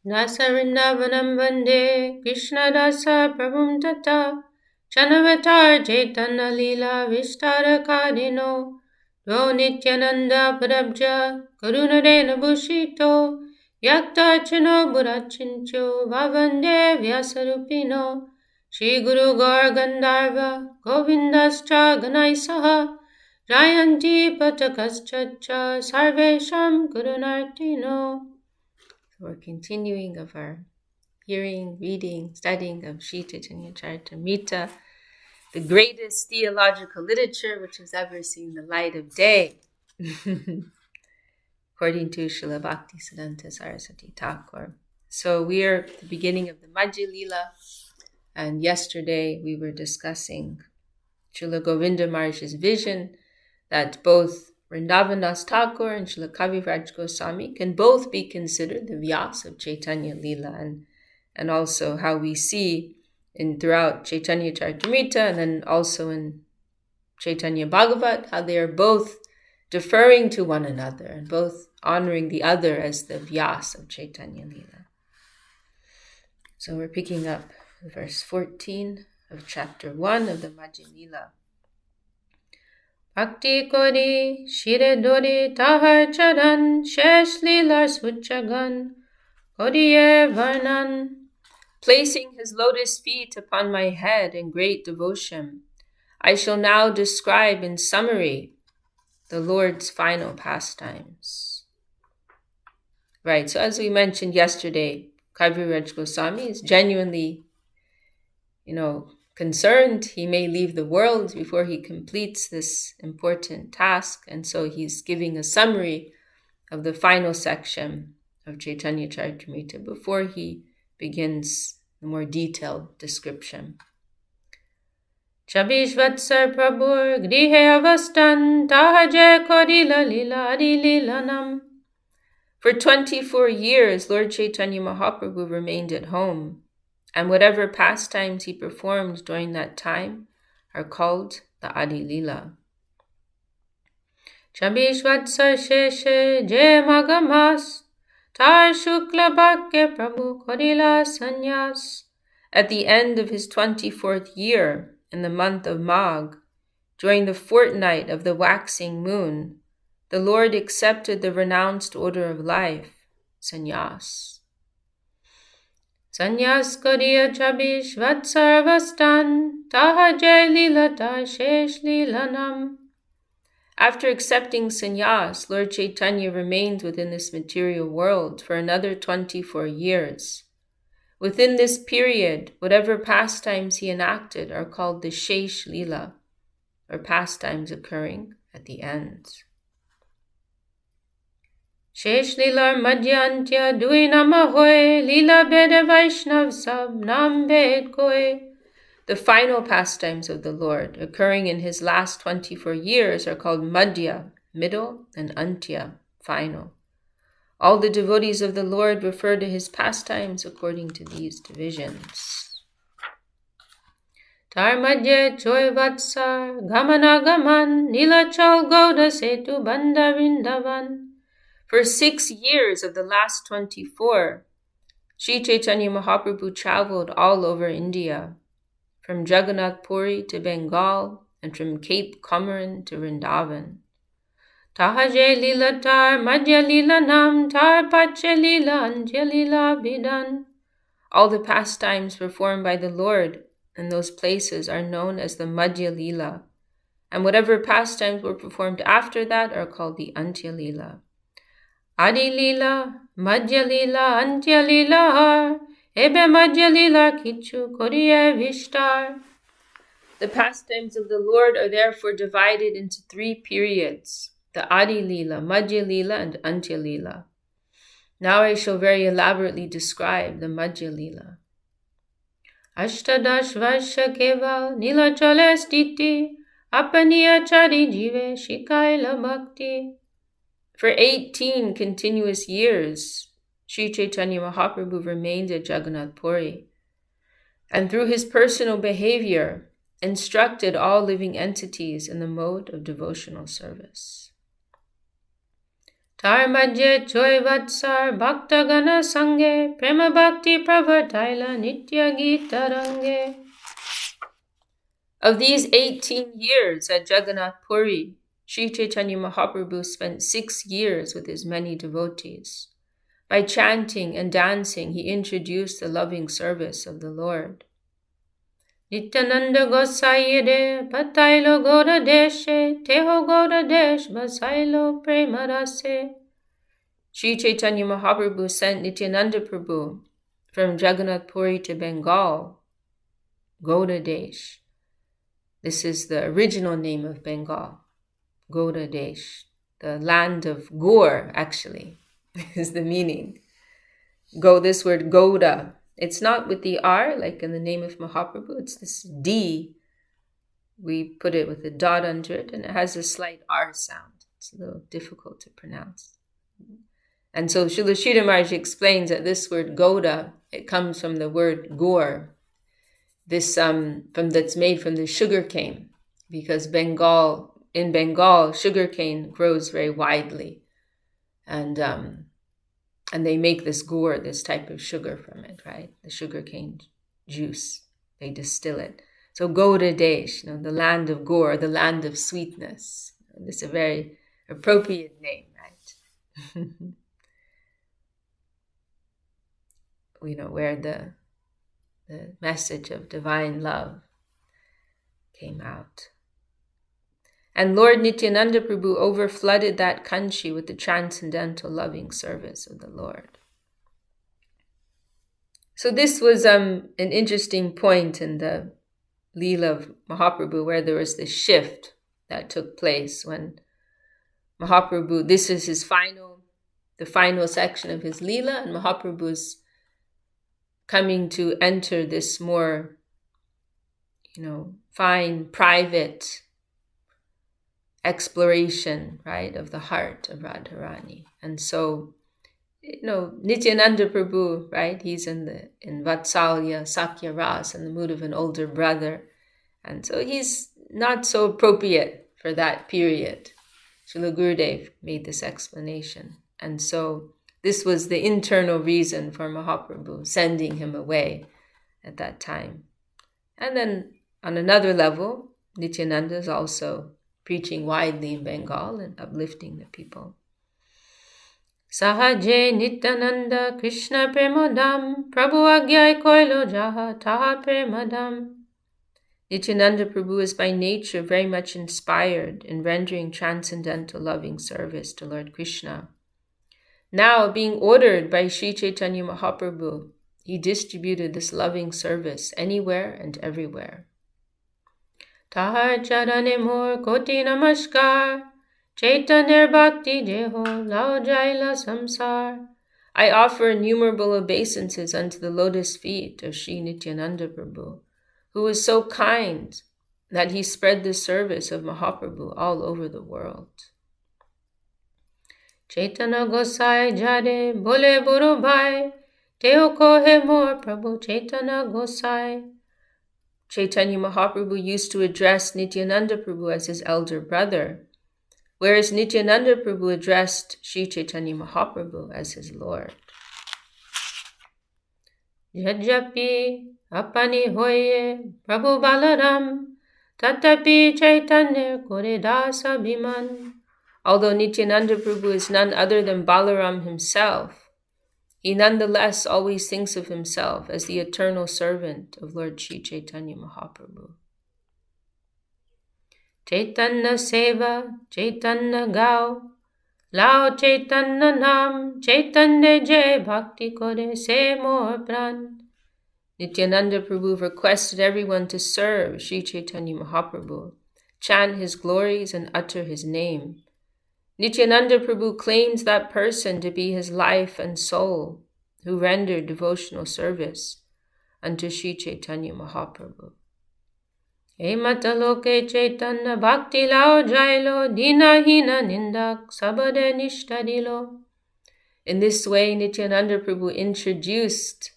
Nasarindavanam Vande Krishna Dasa Prabhum Tata Chanavatar Chaitanya Lila Vistara Kadino Do Nityananda Padabja Karunadena Bhushito Yakta Chano Burachincho Vavande Vyasarupino Shri Guru Gaur Gandharva Govindascha Ganaisaha Jayanti Patakaschacha Sarvesham Gurunartino. We're continuing of our hearing, reading, studying of Sri Chaitanya Charitamrita, the greatest theological literature which has ever seen the light of day, according to Srila Bhaktisiddhanta Saraswati Thakur. So we are at the beginning of the Madhya-lila, and yesterday we were discussing Srila Govinda Maharaj's vision that both Vrindavan Thakur and Srila Kaviraj Goswami can both be considered the Vyas of Chaitanya Lila, and also how we see throughout Chaitanya Charitamrita and then also in Chaitanya Bhagavat, how they are both deferring to one another and both honoring the other as the Vyas of Chaitanya Lila. So we're picking up verse 14 of chapter 1 of the Madhya-lila. Bhakti kori shire dori tahar charan shesh lilar suchagan koriye varnan. Placing his lotus feet upon my head in great devotion, I shall now describe in summary the Lord's final pastimes. Right, so as we mentioned yesterday, Kaviraj Goswami is genuinely, concerned he may leave the world before he completes this important task, and so he's giving a summary of the final section of Chaitanya Charitamrita before he begins the more detailed description. Chabish Vatsar Prabhur Grihe Avastan Tahaje Korila Lila Lilanam. For 24 years, Lord Chaitanya Mahaprabhu remained at home, and whatever pastimes he performed during that time are called the Adi-lila. Chabish Vatsar Sheshe Je Magamas Tar Shukla Bhakya Prabhu Korila Sanyas. At the end of his 24th year, in the month of Magh, during the fortnight of the waxing moon, the Lord accepted the renounced order of life, sannyas. Sanyas kariya chabish vatsar vastan, taha jai lila ta shesh lilanam. After accepting sannyas, Lord Chaitanya remained within this material world for another 24 years. Within this period, whatever pastimes he enacted are called the shesh lila, or pastimes occurring at the end. Shesh Lilar Madhya Antya Dui Namahoy Lila Bede Vaishnav Sab Nam Bed Koy. The final pastimes of the Lord, occurring in his last 24 years, are called Madhya, middle, and Antya, final. All the devotees of the Lord refer to his pastimes according to these divisions. Tar Madhya Choy Vatsar Gamanagaman Nilachal Gauda Setu Banda Vrindavan. For 6 years of the last 24, Sri Chaitanya Mahaprabhu traveled all over India, from Jagannath Puri to Bengal, and from Cape Comorin to Vrindavan. Tahaje lila tar, madhya lila nam, tar pache lila, antya lila bidan. All the pastimes performed by the Lord in those places are known as the Madhya-lila, and whatever pastimes were performed after that are called the Antya-lila. Adi-lila, Madhya-lila, Antya-lila har, ebe Madhya-lila kichu koriye vishtar. The pastimes of the Lord are therefore divided into 3 periods, the Adi-lila, Madhya-lila, and Antya-lila. Now I shall very elaborately describe the Madhya-lila. Ashtadash Varsha Keval Nilachale Stiti Apaniya Chari Jive Shikaila Bhakti. For 18 continuous years, Sri Chaitanya Mahaprabhu remained at Jagannath Puri, and through his personal behavior, instructed all living entities in the mode of devotional service. Tar madhye choy vatsar bhaktagana sange prema bhakti pravartaila nitya gita range. Of these 18 years at Jagannath Puri, Sri Chaitanya Mahaprabhu spent 6 years with his many devotees. By chanting and dancing, he introduced the loving service of the Lord. Nityananda Gosayede Patailo Goda Deshe Teho Goda Desh Basailo Premarase. Sri Chaitanya Mahaprabhu sent Nityananda Prabhu from Jagannath Puri to Bengal, Goda Desh. This is the original name of Bengal, Goda Desh, the land of Gaur, actually, is the meaning. This word Goda, it's not with the R, like in the name of Mahaprabhu, it's this D. We put it with a dot under it, and it has a slight R sound. It's a little difficult to pronounce. And so Srila Sridhar Maharaj explains that this word Goda, it comes from the word Gaur, this that's made from the sugar cane, because in Bengal sugar cane grows very widely, and they make this gur, this type of sugar from it, right? The sugar cane juice, they distill it. So Goda Desh, the land of gur, the land of sweetness. This is a very appropriate name, right? Where the message of divine love came out. And Lord Nityananda Prabhu overflooded that country with the transcendental loving service of the Lord. So this was an interesting point in the Leela of Mahaprabhu, where there was this shift that took place when Mahaprabhu, this is the final section of his Leela, and Mahaprabhu's coming to enter this more, fine, private exploration, right, of the heart of Radharani. And so, Nityananda Prabhu, right, he's in Vatsalya, Sakya Ras, in the mood of an older brother. And so he's not so appropriate for that period. Srila Gurudev made this explanation. And so this was the internal reason for Mahaprabhu sending him away at that time. And then on another level, Nityananda is also preaching widely in Bengal and uplifting the people. Sahaje Nityananda Krishna Premodam Prabhu Agyai Koilo Jaha Taha Premadam. Nityananda Prabhu is by nature very much inspired in rendering transcendental loving service to Lord Krishna. Now, being ordered by Sri Chaitanya Mahaprabhu, he distributed this loving service anywhere and everywhere. Tahar charane mor koti namaskar, Chaitanya bhakti jeho lao jaila samsar. I offer innumerable obeisances unto the lotus feet of Sri Nityananda Prabhu, who is so kind that he spread the service of Mahaprabhu all over the world. Chaitanya Gosai jade bole buru bhai, teo kohe mor Prabhu Chaitanya Gosai. Chaitanya Mahaprabhu used to address Nityananda Prabhu as his elder brother, whereas Nityananda Prabhu addressed Sri Chaitanya Mahaprabhu as his Lord. Yajyapi apani hoye Prabhu Balaram, tatapi Chaitanya kore dasa bhiman. Although Nityananda Prabhu is none other than Balaram himself, he nonetheless always thinks of himself as the eternal servant of Lord Sri Chaitanya Mahaprabhu. Chaitanya Seva, Chaitanya Gao, Lao Chaitanya Nam, Chaitanya Jai Bhakti Kore Se Mor Pran. Nityananda Prabhu requested everyone to serve Sri Chaitanya Mahaprabhu, chant his glories and utter his name. Nityananda Prabhu claims that person to be his life and soul, who rendered devotional service unto Sri Chaitanya Mahaprabhu. E mataloke Chaitanya bhakti lao jailo, dina hina nindak sabade nishtadilo. In this way, Nityananda Prabhu introduced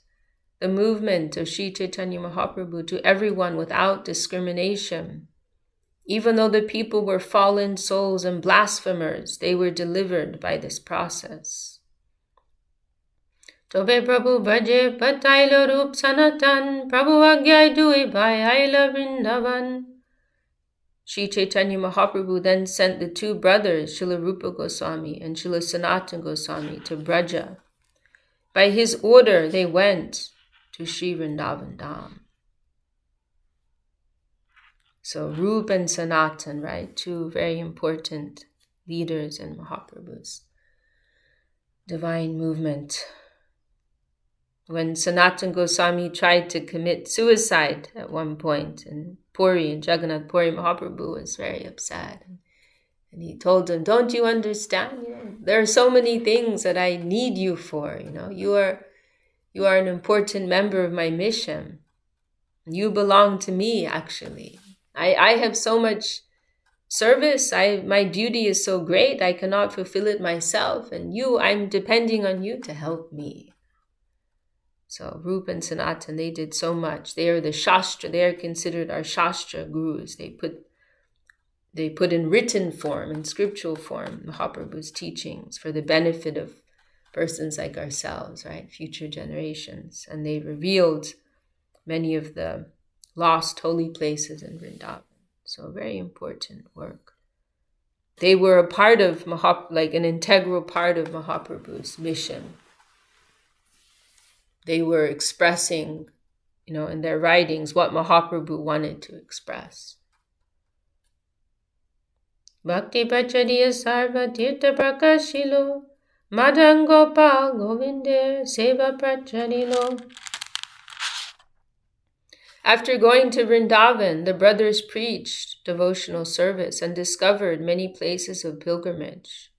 the movement of Sri Chaitanya Mahaprabhu to everyone without discrimination, Even though the people were fallen souls and blasphemers, they were delivered by this process. Tobe Prabhu Bhaje Patailo Rup Sanatan Prabhu Agyai Dui Bhai Aila Vrindavan. Sri Chaitanya Mahaprabhu then sent the two brothers, Srila Rupa Goswami and Srila Sanatana Goswami, to Braja. By his order, they went to Sri Vrindavan Dham. So Rupa and Sanatan, right? Two very important leaders in Mahaprabhu's divine movement. When Sanatana Goswami tried to commit suicide at one point in Puri, in Jagannath Puri, Mahaprabhu was very upset. And he told him, don't you understand? There are so many things that I need you for. You are an important member of my mission. You belong to me, actually. I have so much service. My duty is so great. I cannot fulfill it myself. And I'm depending on you to help me. So Rupa and Sanatan, they did so much. They are the Shastra. They are considered our Shastra gurus. They put in written form, in scriptural form, Mahaprabhu's teachings for the benefit of persons like ourselves, right? Future generations. And they revealed many of the lost holy places in Vrindavan. So very important work. They were a part of an integral part of Mahaprabhu's mission. They were expressing, in their writings, what Mahaprabhu wanted to express. Bhakti Pachadiya Sarva Tirtha Prakashilo Madhan Gopal Govinder Seva Prachadilo. After going to Vrindavan, the brothers preached devotional service and discovered many places of pilgrimage.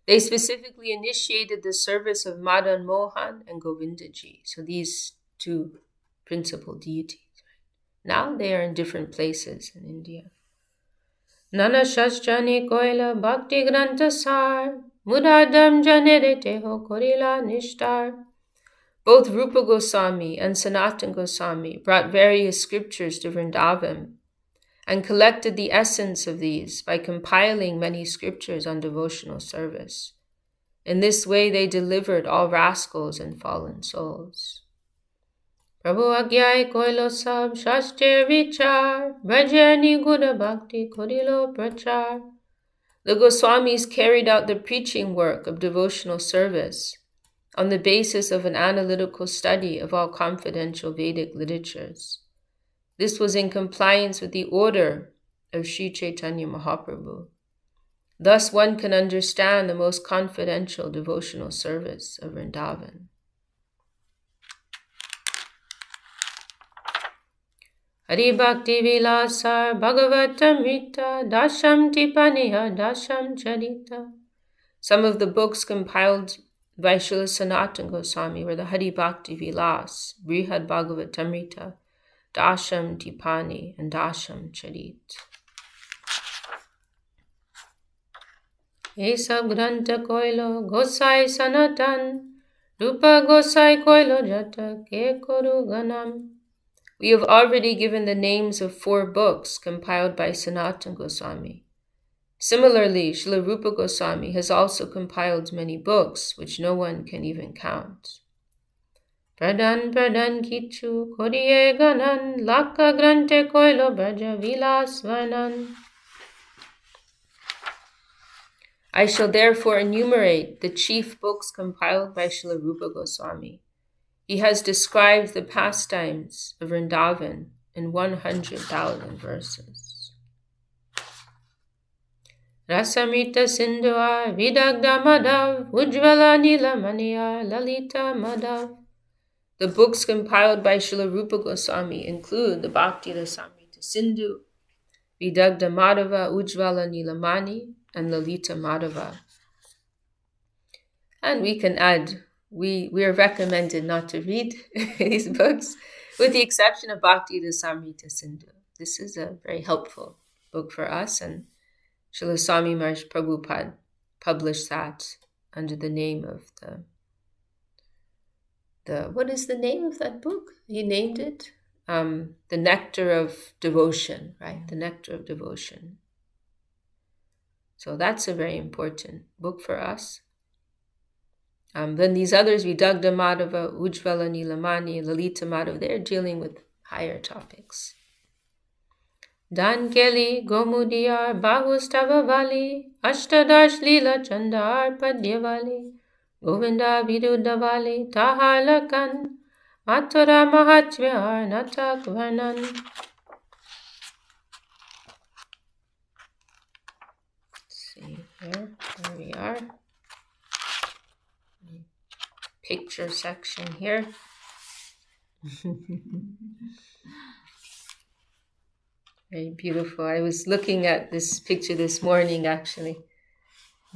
They specifically initiated the service of Madan Mohan and Govindaji. So these two principal deities. Now they are in different places in India. Nana Shastrani Koila Bhakti Granta Sar Mudadam Janere Ho Korila Nishtar. Both Rupa Goswami and Sanatana Goswami brought various scriptures to Vrindavan and collected the essence of these by compiling many scriptures on devotional service. In this way, they delivered all rascals and fallen souls. Prabhu Agyai Koilo Sab Shastre Vichar Brajani Guda Bhakti Kodilo Prachar. The Goswamis carried out the preaching work of devotional service on the basis of an analytical study of all confidential Vedic literatures. This was in compliance with the order of Sri Chaitanya Mahaprabhu. Thus one can understand the most confidential devotional service of Vrindavan. Hari Bhakti Vilasar Bhagavatamrita Dasham Tipaniha Dasham Charita. Some of the books compiled by Srila Sanatana Goswami were the Hari Bhakti Vilas, Brihad Bhagavatamrita, Dasham Tipani, and Dasham Charit. Esab Granta Koilo Gosai Sanatan Rupa Gosai Koilo Jata Ke Koru Ganam. We have already given the names of 4 books compiled by Sanatana Goswami. Similarly, Srila Rupa Goswami has also compiled many books, which no one can even count. Pradhan Kichu Koriye Ganan Lakka Grante Koilo Braja Vilas Varnan. I shall therefore enumerate the chief books compiled by Srila Rupa Goswami. He has described the pastimes of Vrindavan in 100,000 verses. Rasamrita Sindhuar, Vidagda Madhav, Ujjvala Nila Maniyar, Lalita Madhav. The books compiled by Srila Rupa Goswami include the Bhakti Rasamrita Sindhu, Vidagda Madhava, Ujjvala Nilamani, and Lalita Madhava. And we can add, we are recommended not to read these books, with the exception of Bhakti Rasamrita Sindhu. This is a very helpful book for us, and Srila Swami Maharaj Prabhupada published that under the name of what is the name of that book? He named it the nectar of devotion, right? The nectar of devotion. So that's a very important book for us. Then these others, Vidagdha Madhava, Ujjvala Nilamani, Lalita Madhava, they're dealing with higher topics. Dankeli, Gomudiyar, Bahustavavali, Ashtadash Lila Chandar Padyavali, Govinda Vidudavali, Tahalakan, Mathura Mahatvyar Natak Varnan. Let's see here, where we are. Picture section here. Very beautiful. I was looking at this picture this morning, actually.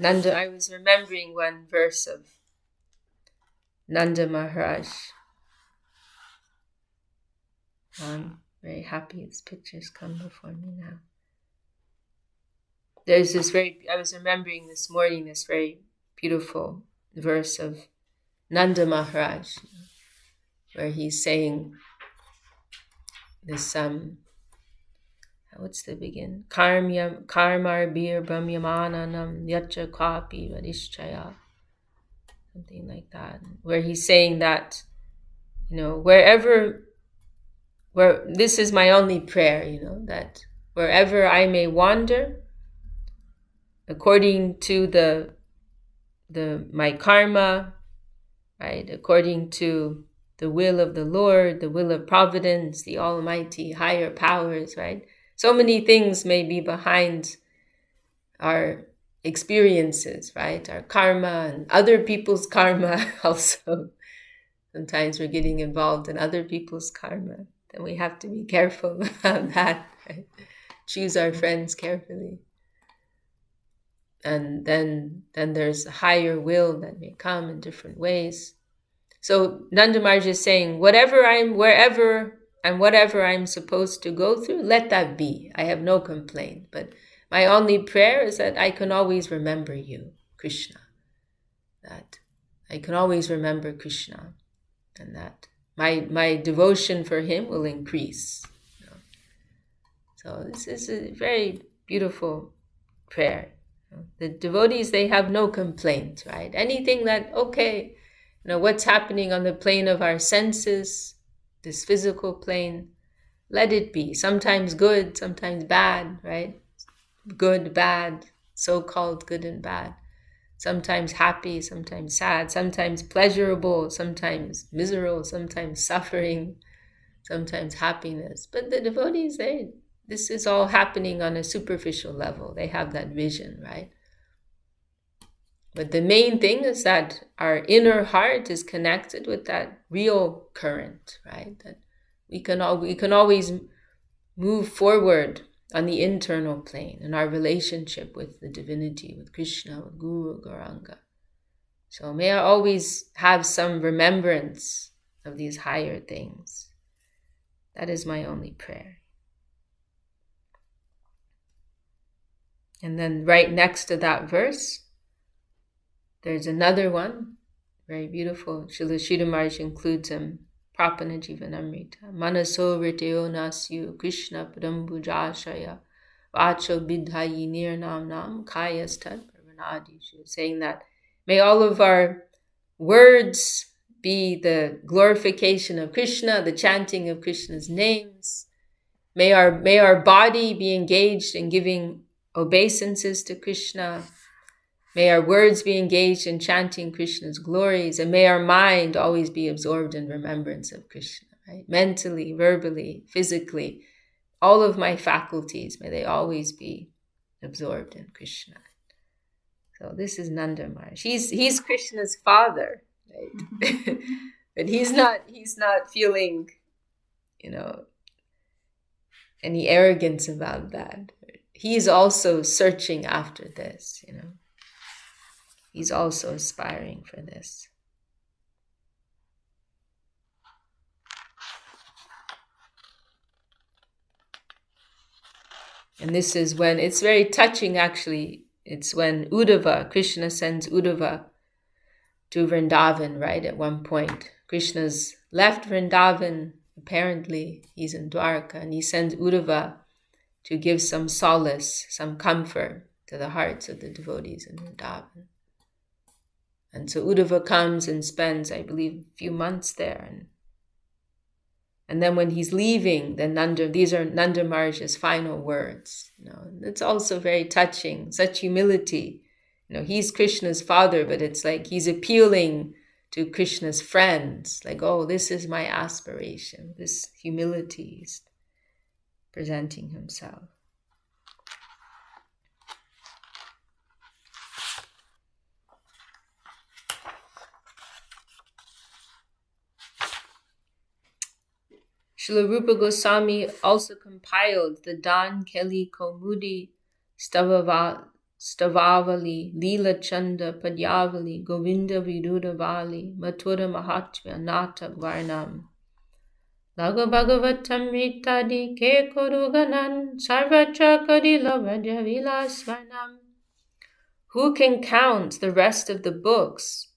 I was remembering one verse of Nanda Maharaj. I'm very happy this picture's come before me now. There's I was remembering this morning this very beautiful verse of Nanda Maharaj, where he's saying this, what's the begin? Karmar bir brahmyamananam yacha kapi vadishchaya. Something like that. Where he's saying that, where this is my only prayer, that wherever I may wander, according to my karma, right, according to the will of the Lord, the will of providence, the almighty higher powers, right? So many things may be behind our experiences, right? Our karma and other people's karma also. Sometimes we're getting involved in other people's karma. Then we have to be careful about that, right? Choose our friends carefully. And then there's a higher will that may come in different ways. So Nanda Maharaj is saying, wherever I'm supposed to go through, let that be. I have no complaint. But my only prayer is that I can always remember you, Krishna. That I can always remember Krishna. And that my devotion for him will increase. So this is a very beautiful prayer. The devotees, they have no complaint, right? Anything that, what's happening on the plane of our senses, this physical plane, let it be. Sometimes good, sometimes bad, right? Good, bad, so-called good and bad. Sometimes happy, sometimes sad, sometimes pleasurable, sometimes miserable, sometimes suffering, sometimes happiness. But the devotees, this is all happening on a superficial level. They have that vision, right? But the main thing is that our inner heart is connected with that real current, right? That we can always move forward on the internal plane in our relationship with the divinity, with Krishna, with Guru, Gauranga. So may I always have some remembrance of these higher things. That is my only prayer. And then right next to that verse, there's another one, very beautiful. Srila Sridhar Maharaj includes Prapana Jivanamrita. Manaso Riteo Nasyu Krishna Padambujashaya Vacho Bidhayi Nirnam Nam Kayastad Parvanadi. Saying that may all of our words be the glorification of Krishna, the chanting of Krishna's names. May our body be engaged in giving obeisances to Krishna. May our words be engaged in chanting Krishna's glories, and may our mind always be absorbed in remembrance of Krishna, right? Mentally, verbally, physically, all of my faculties, may they always be absorbed in Krishna. So this is Nanda Maharaj. He's Krishna's father, right? But he's not feeling, any arrogance about that. He's also searching after this, He's also aspiring for this. And this is when, it's very touching actually, it's when Krishna sends Uddhava to Vrindavan, right? At one point, Krishna's left Vrindavan, apparently he's in Dwarka, and he sends Uddhava to give some solace, some comfort to the hearts of the devotees in Vrindavan. And so Uddhava comes and spends, I believe, a few months there. And then when he's leaving, then these are Nanda Maharaj's final words. It's also very touching, such humility. He's Krishna's father, but it's like he's appealing to Krishna's friends. Like, oh, this is my aspiration. This humility is presenting himself. Srila Rupa Goswami also compiled the Dan Keli Kaumudi Stavavali, Lila Chanda Padyavali, Govinda Vidudavali, Mathura Mahatmya Natak Varnam. Lago Bhagavatam Ritadi Ke Koruganan Sarvatra Kadila Madhya-lila Svarnam. Who can count the rest of the books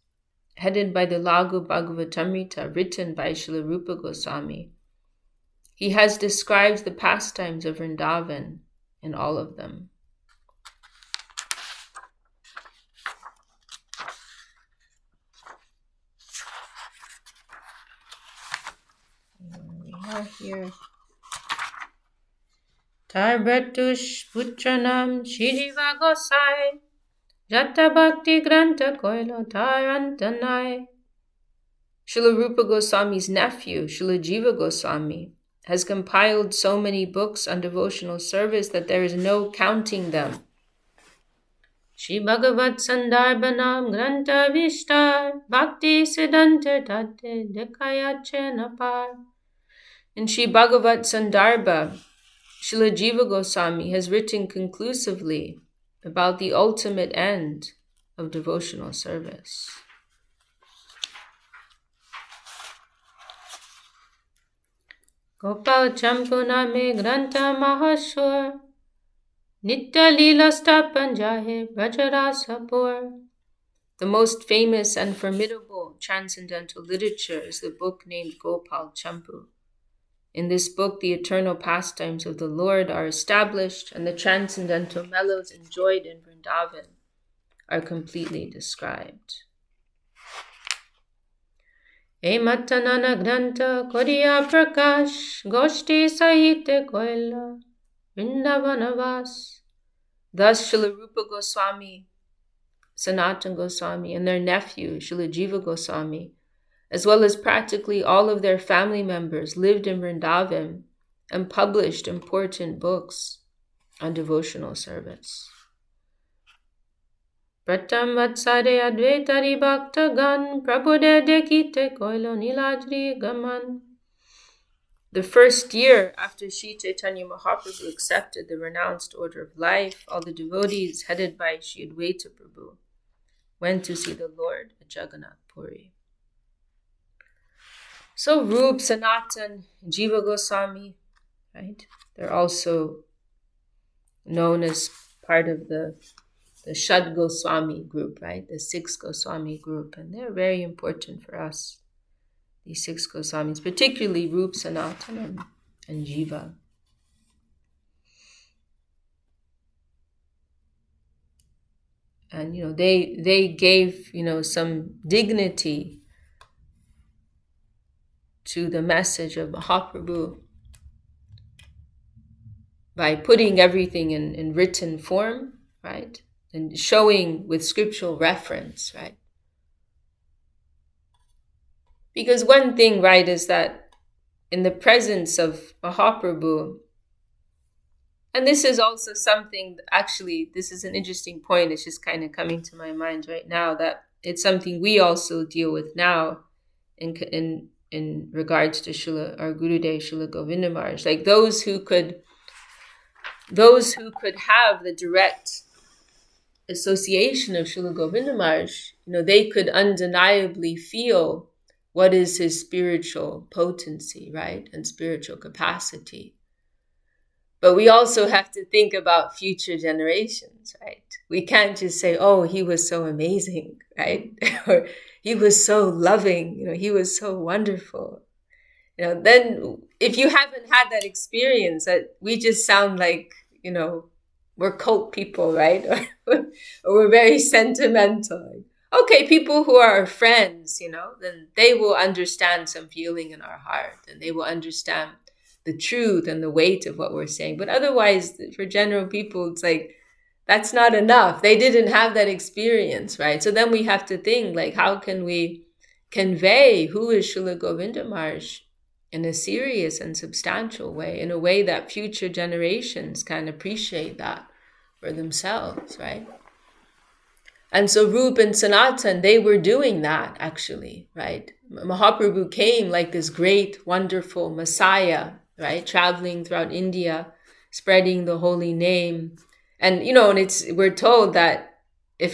headed by the Lagu Bhagavatamrita written by Srila Rupa Goswami? He has described the pastimes of Vrindavan in all of them. We are here. Tarbatush Putranam Shiriva Gosai Jata Bhakti Granta Koilo Tarantanai. Srila Rupa Goswami's nephew, Srila Jiva Goswami, has compiled so many books on devotional service that there is no counting them. Shri Bhagavat Sandarbhanam Granta Vishtar Bhakti Siddhanta Tate Dekayache Napar. In Shri Bhagavat Sandarbha, Srila Jiva Goswami has written conclusively about the ultimate end of devotional service. Gopal Champuna me Granta Mahashur Nitya Lila Stapan Jahe Brajarasapur. The most famous and formidable transcendental literature is the book named Gopal Champu. In this book, the eternal pastimes of the Lord are established, and the transcendental mellows enjoyed in Vrindavan are completely described. E Matanana Granta Koriya Prakash Goshti Sahite Koila Vrindavanavas. Thus Srila Rupa Goswami, Sanatana Goswami, and their nephew Srila Jiva Goswami, as well as practically all of their family members, lived in Vrindavan and published important books on devotional service. Pratam Vatsare Advaitari Bhaktagan Prabhude Dekite Koilo Nilajri Gaman. The first year after Sri Chaitanya Mahaprabhu accepted the renounced order of life, all the devotees headed by Sri Advaita Prabhu went to see the Lord at Jagannath Puri. So Rup, Sanatan, Jiva Goswami, right? They're also known as part of the Shad Goswami group, right? The 6 Goswami group. And they're very important for us, these 6 Goswamis, particularly Rup, Sanatan, and Jiva. And, they gave, some dignity to the message of Mahaprabhu by putting everything in written form, right? And showing with scriptural reference, right? Because one thing, right, is that in the presence of Mahaprabhu, and this is also something, actually, this is an interesting point, it's just kind of coming to my mind right now, that it's something we also deal with now in regards to our Gurudev, Srila Govinda Maharaj. Like those who could have the direct association of Srila Govinda Maharaj, they could undeniably feel what is his spiritual potency, right? And spiritual capacity. But we also have to think about future generations, right? We can't just say, oh, he was so amazing, right? Or he was so loving, he was so wonderful. then if you haven't had that experience, that we just sound like, we're cult people, right? Or we're very sentimental. Okay, people who are our friends, then they will understand some feeling in our heart, and they will understand the truth and the weight of what we're saying. But otherwise, for general people, it's like, that's not enough. They didn't have that experience, right? So then we have to think, like, how can we convey who is Srila Govinda Maharaj in a serious and substantial way, in a way that future generations can appreciate that for themselves, right? And so Rup and Sanatan, they were doing that, actually, right? Mahaprabhu came like this great, wonderful Messiah, right? Traveling throughout India, spreading the holy name. And, we're told that if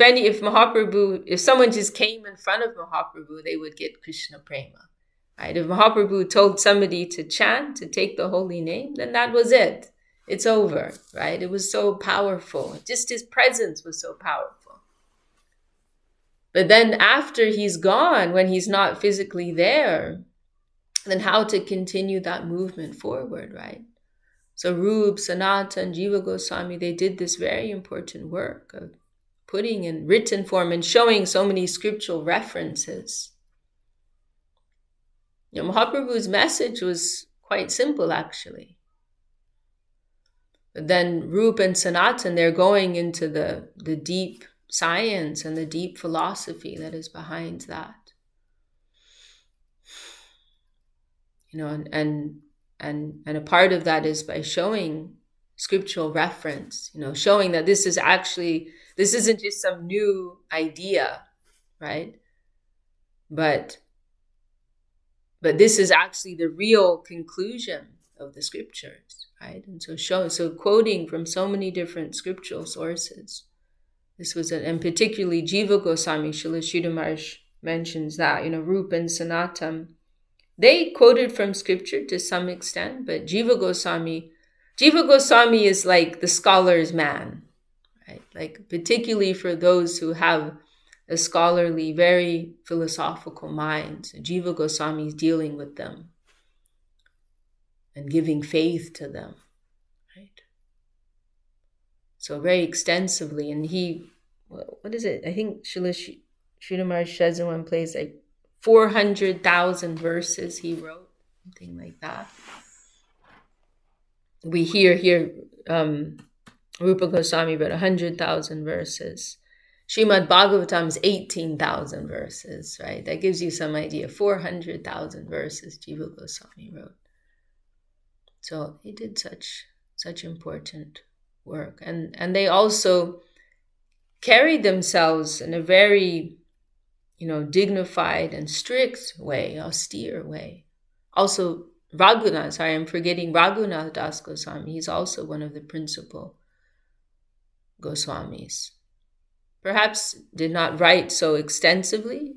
someone just came in front of Mahaprabhu, they would get Krishna Prema, right? If Mahaprabhu told somebody to chant, to take the holy name, then that was it. It's over, right? It was so powerful. Just his presence was so powerful. But then after he's gone, when he's not physically there, then how to continue that movement forward, right? So Rup, Sanatan, Jiva Goswami, they did this very important work of putting in written form and showing so many scriptural references. Mahaprabhu's message was quite simple, actually. But then Rup and Sanatan, they're going into the deep science and the deep philosophy that is behind that. And a part of that is by showing scriptural reference, showing that this isn't just some new idea, right? But this is actually the real conclusion of the scriptures, right? And so quoting from so many different scriptural sources. This was and particularly Jiva Goswami, Srila Sridhar Maharaj mentions that, Rup and Sanatan, they quoted from scripture to some extent, but Jiva Goswami is like the scholar's man, right? Like particularly for those who have a scholarly, very philosophical mind. So Jiva Goswami is dealing with them and giving faith to them, right? So very extensively, and what is it? I think Srila Sridhar Maharaj says in one place, like 400,000 verses he wrote, something like that. We hear here, Rupa Goswami wrote 100,000 verses. Srimad Bhagavatam is 18,000 verses, right? That gives you some idea. 400,000 verses Jiva Goswami wrote. So he did such important work. And they also carried themselves in a very, dignified and strict way, austere way. Also, I'm forgetting Raghunath Das Goswami. He's also one of the principal Goswāmīs. Perhaps did not write so extensively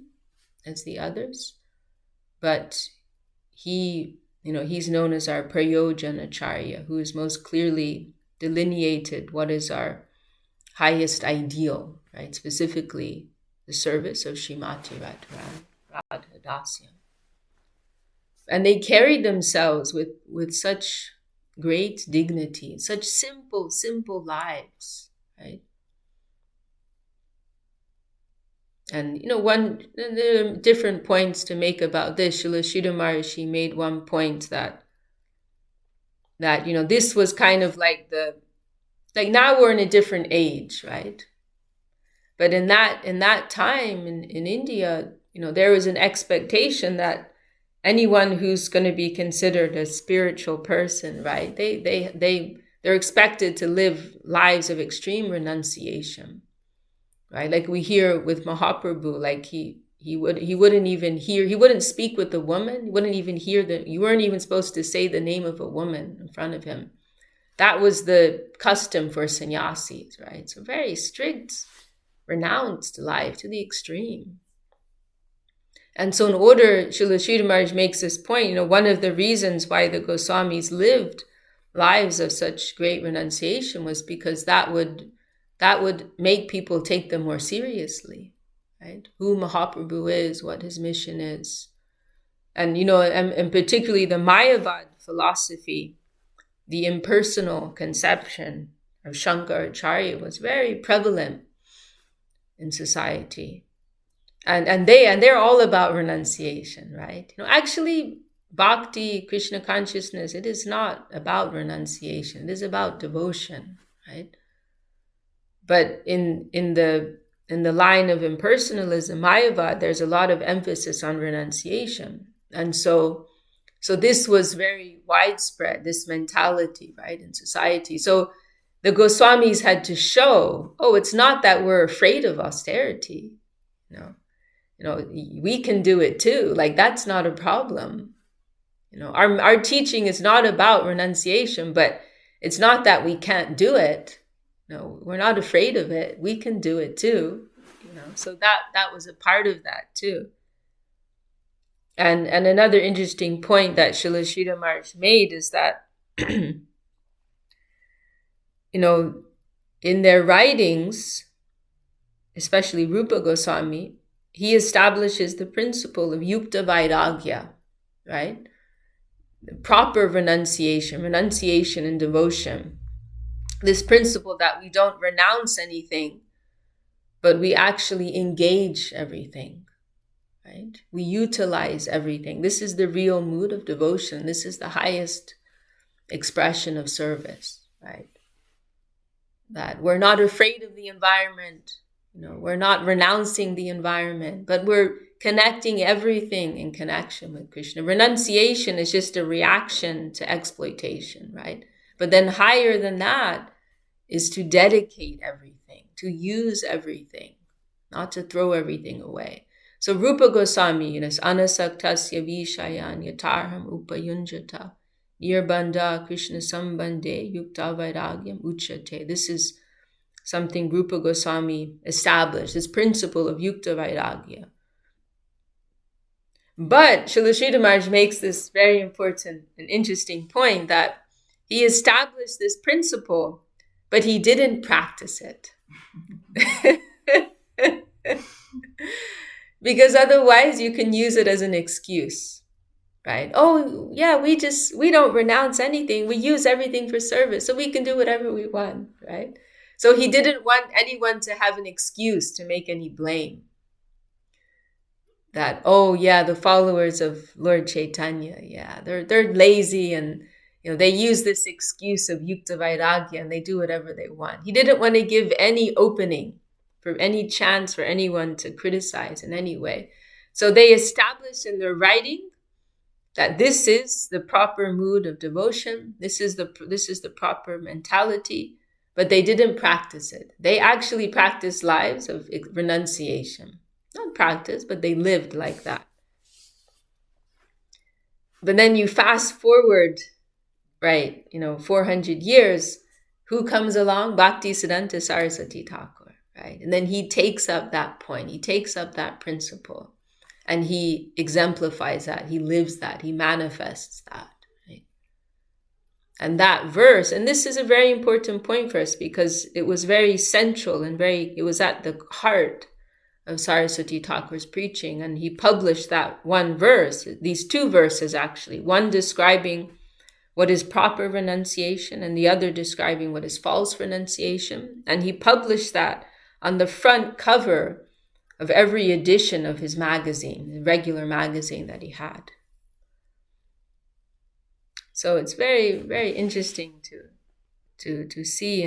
as the others, but he's known as our Prayojanacharya, who has most clearly delineated what is our highest ideal, right? Specifically, the service of Srimati Radharani. And they carried themselves with such great dignity, such simple lives, right? And, there are different points to make about this. Srila Sridhar Maharaj, he made one point that this was kind of like now we're in a different age, right? But in that time in India, there was an expectation that anyone who's going to be considered a spiritual person, right? They're expected to live lives of extreme renunciation, right? Like we hear with Mahaprabhu, like he wouldn't speak with the woman. He wouldn't even you weren't even supposed to say the name of a woman in front of him. That was the custom for sannyasis, right? So very strict, renounced life to the extreme. And so in order, Srila Sridhar Maharaj makes this point, one of the reasons why the Goswāmīs lived lives of such great renunciation was because that would make people take them more seriously, right? Who Mahaprabhu is, what his mission is. and particularly the Mayavad philosophy, the impersonal conception of Shankaracharya was very prevalent in society. And they're all about renunciation, right? Actually, bhakti, Krishna consciousness, it is not about renunciation. It is about devotion, right? But in the line of impersonalism, Mayavad, there's a lot of emphasis on renunciation. And so this was very widespread, this mentality, right, in society. So the Goswāmīs had to show, it's not that we're afraid of austerity. We can do it too. Like, that's not a problem. Our teaching is not about renunciation, but it's not that we can't do it. No, we're not afraid of it. We can do it too. So that was a part of that too. And another interesting point that Srila Sridhar Maharaj made is that, in their writings, especially Rupa Goswami, he establishes the principle of yukta vairagya, right? The proper renunciation and devotion. This principle that we don't renounce anything, but we actually engage everything, right? We utilize everything. This is the real mood of devotion. This is the highest expression of service, right? That we're not afraid of the environment. We're not renouncing the environment, but we're connecting everything in connection with Krishna. Renunciation is just a reaction to exploitation, right? But then higher than that is to dedicate everything, to use everything, not to throw everything away. So Rupa Goswami, anasaktasya vishayan yatarham upayunjata nirbandha Krishna sambandhe yukta vairagyam uchate. This is something Rupa Goswami established, this principle of yukta vairagya. But Srila Sridhar Maharaj makes this very important and interesting point that he established this principle, but he didn't practice it. Because otherwise you can use it as an excuse, right? Oh, yeah, we don't renounce anything. We use everything for service, so we can do whatever we want, right? So he didn't want anyone to have an excuse to make any blame. That, the followers of Lord Chaitanya, they're lazy and they use this excuse of yukta vairagya and they do whatever they want. He didn't want to give any opening for any chance for anyone to criticize in any way. So they established in their writing that this is the proper mood of devotion. This is the proper mentality, but they didn't practice it. They actually practiced lives of renunciation. Not practice, but they lived like that. But then you fast forward, right, 400 years, who comes along? Bhaktisiddhanta Saraswati Thakur, right? And then he takes up that point, he takes up that principle, and he exemplifies that, he lives that, he manifests that, right? And that verse, and this is a very important point for us because it was very central and it was at the heart of Saraswati Thakur's preaching, and he published that one verse, these two verses actually, one describing what is proper renunciation and the other describing what is false renunciation, and he published that on the front cover of every edition of his magazine, the regular magazine that he had. So it's very, very interesting to see,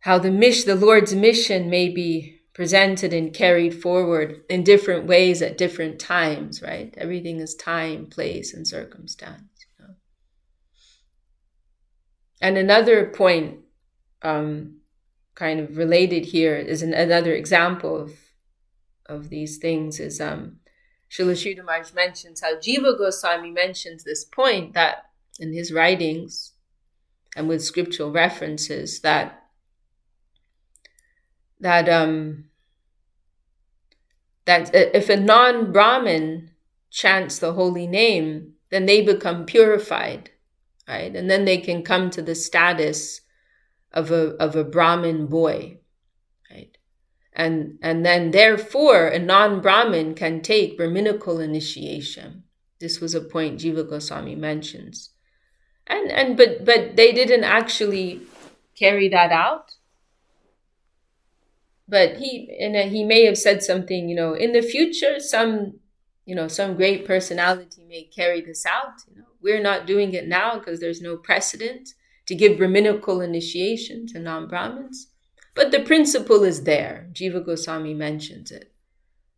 how the Lord's mission may be presented and carried forward in different ways at different times, right? Everything is time, place, and circumstance. And another point, kind of related here, is another example of these things is Srila Sridhar Maharaj mentions how Jiva Goswami mentions this point that in his writings and with scriptural references that if a non-Brahmin chants the holy name, then they become purified, right? And then they can come to the status of a Brahmin boy, right? And then therefore a non-Brahmin can take Brahminical initiation. This was a point Jiva Goswami mentions. But they didn't actually carry that out. But he may have said something, in the future, some great personality may carry this out. We're not doing it now because there's no precedent to give Brahminical initiation to non-Brahmins. But the principle is there. Jiva Goswami mentions it,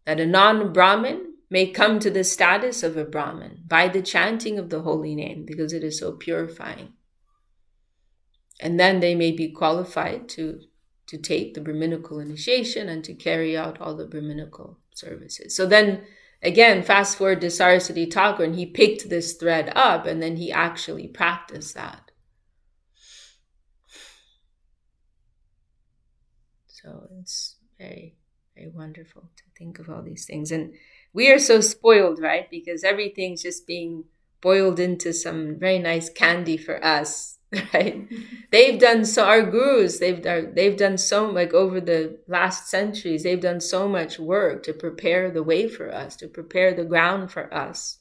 that a non-Brahmin may come to the status of a Brahmin by the chanting of the holy name, because it is so purifying. And then they may be qualified to take the Brahminical initiation and to carry out all the Brahminical services. So then, again, fast forward to Saraswati Thakur, and he picked this thread up, and then he actually practiced that. So it's very, very wonderful to think of all these things. And we are so spoiled, right? Because everything's just being boiled into some very nice candy for us, right? They've done so, our gurus, they've done so, like over the last centuries, they've done so much work to prepare the way for us, to prepare the ground for us,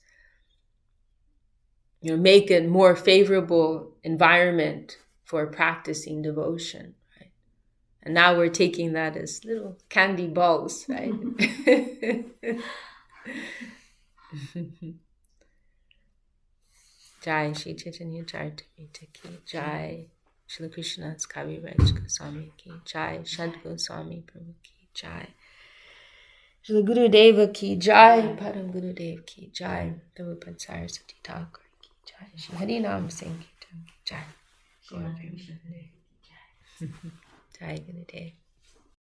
make a more favorable environment for practicing devotion. And now we're taking that as little candy balls, right? Jai Shri Chaitanya Charitamrita ki Jai, Shri Krishna's Kaviraj Goswami ki Jai, Shad Goswami Prabhu ki Jai, Shri Guru Deva ki Jai, Param Guru Dev ki Jai, Prabhupada Saraswati Thakur ki Jai, Shri Hari Nam Singh ki Jai, Jai Guru Dev.